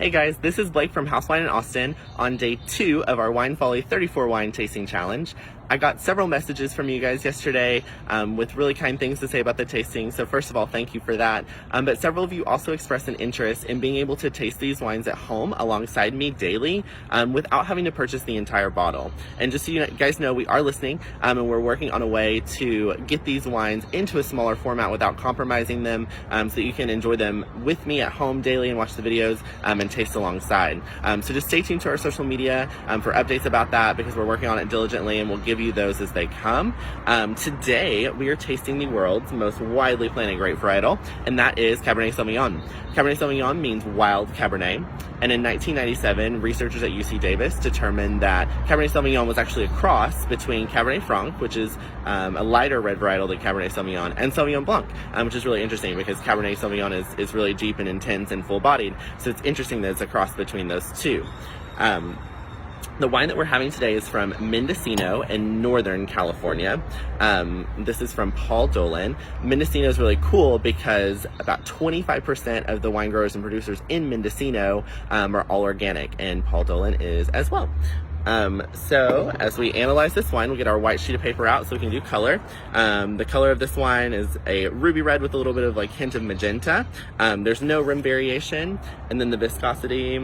Hey guys, this is Blake from House Wine in Austin on day 2 of our Wine Folly 34 wine tasting challenge. I got several messages from you guys yesterday with really kind things to say about the tasting, so first of all, thank you for that. But several of you also expressed an interest in being able to taste these wines at home alongside me daily without having to purchase the entire bottle. And just so you guys know, we are listening and we're working on a way to get these wines into a smaller format without compromising them so that you can enjoy them with me at home daily and watch the videos and taste alongside. So just stay tuned to our social media for updates about that, because we're working on it diligently and we'll give you those as they come. Today we are tasting the world's most widely planted grape varietal, and that is Cabernet Sauvignon. Cabernet Sauvignon means wild Cabernet, and in 1997 researchers at UC Davis determined that Cabernet Sauvignon was actually a cross between Cabernet Franc, which is a lighter red varietal than Cabernet Sauvignon, and Sauvignon Blanc, which is really interesting because Cabernet Sauvignon is really deep and intense and full-bodied, so it's interesting that it's a cross between those two. The wine that we're having today is from Mendocino in Northern California. This is from Paul Dolan. Mendocino is really cool because about 25% of the wine growers and producers in Mendocino are all organic, and Paul Dolan is as well. So as we analyze this wine, we'll get our white sheet of paper out so we can do color. The color of this wine is a ruby red with a little bit of hint of magenta. There's no rim variation, and then the viscosity,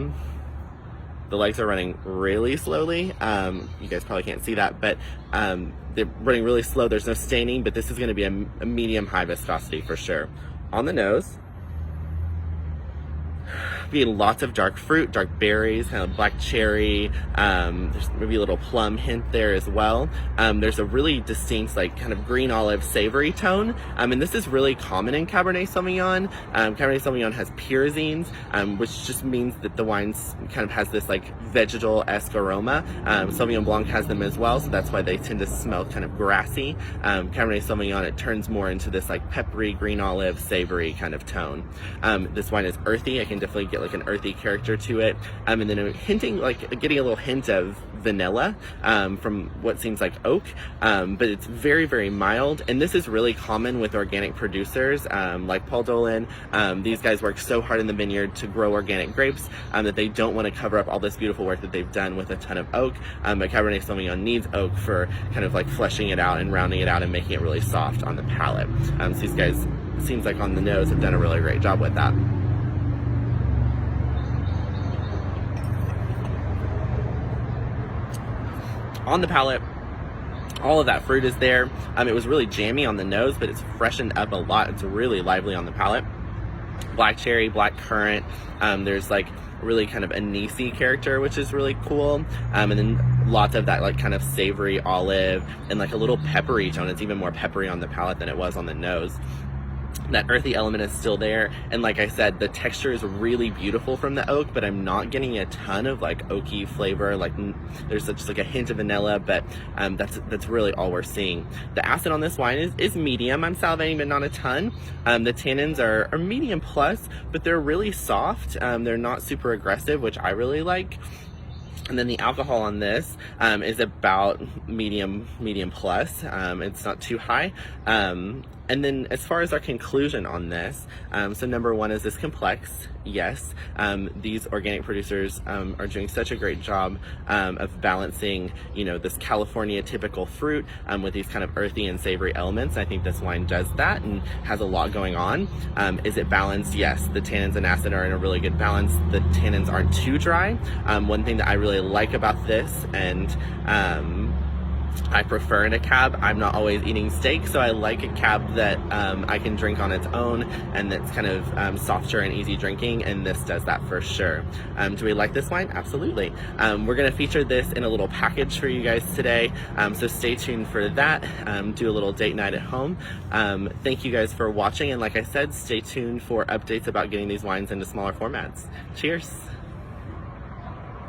the legs are running really slowly. You guys probably can't see that, but they're running really slow. There's no staining, but this is gonna be a medium high viscosity for sure. On the nose, be lots of dark fruit, dark berries, kind of black cherry. There's maybe a little plum hint there as well. There's a really distinct, kind of green olive savory tone. And this is really common in Cabernet Sauvignon. Cabernet Sauvignon has pyrazines, which just means that the wine kind of has this vegetal-esque aroma. Sauvignon Blanc has them as well, so that's why they tend to smell kind of grassy. Cabernet Sauvignon, it turns more into this peppery, green olive, savory kind of tone. This wine is earthy. I can definitely get an earthy character to it, and then hinting, getting a little hint of vanilla from what seems like oak, but it's very, very mild. And this is really common with organic producers like Paul Dolan. These guys work so hard in the vineyard to grow organic grapes that they don't want to cover up all this beautiful work that they've done with a ton of oak, but Cabernet Sauvignon needs oak for kind of fleshing it out and rounding it out and making it really soft on the palate. So these guys, seems like on the nose, have done a really great job with that. On the palate, all of that fruit is there. It was really jammy on the nose, but it's freshened up a lot. It's really lively on the palate. Black cherry, black currant. There's really kind of anisey character, which is really cool. And then lots of that kind of savory olive and a little peppery tone. It's even more peppery on the palate than it was on the nose. That earthy element is still there, and like I said, the texture is really beautiful from the oak, but I'm not getting a ton of oaky flavor. There's just a hint of vanilla, but that's really all we're seeing. The acid on this wine is medium. I'm salivating, but not a ton. The tannins are medium plus, but they're really soft. They're not super aggressive, which I really like. And then the alcohol on this is about medium plus. It's not too high. And then as far as our conclusion on this, so number one, is this complex? Yes. These organic producers are doing such a great job of balancing, this California typical fruit with these kind of earthy and savory elements. I think this wine does that and has a lot going on. Is it balanced? Yes. The tannins and acid are in a really good balance. The tannins aren't too dry. One thing that I really like about this, and I prefer in a cab, I'm not always eating steak, so I like a cab that I can drink on its own and that's kind of softer and easy drinking, and this does that for sure. Do we like this wine? Absolutely. We're going to feature this in a little package for you guys today, so stay tuned for that. Do a little date night at home. Thank you guys for watching, and like I said, stay tuned for updates about getting these wines into smaller formats. Cheers!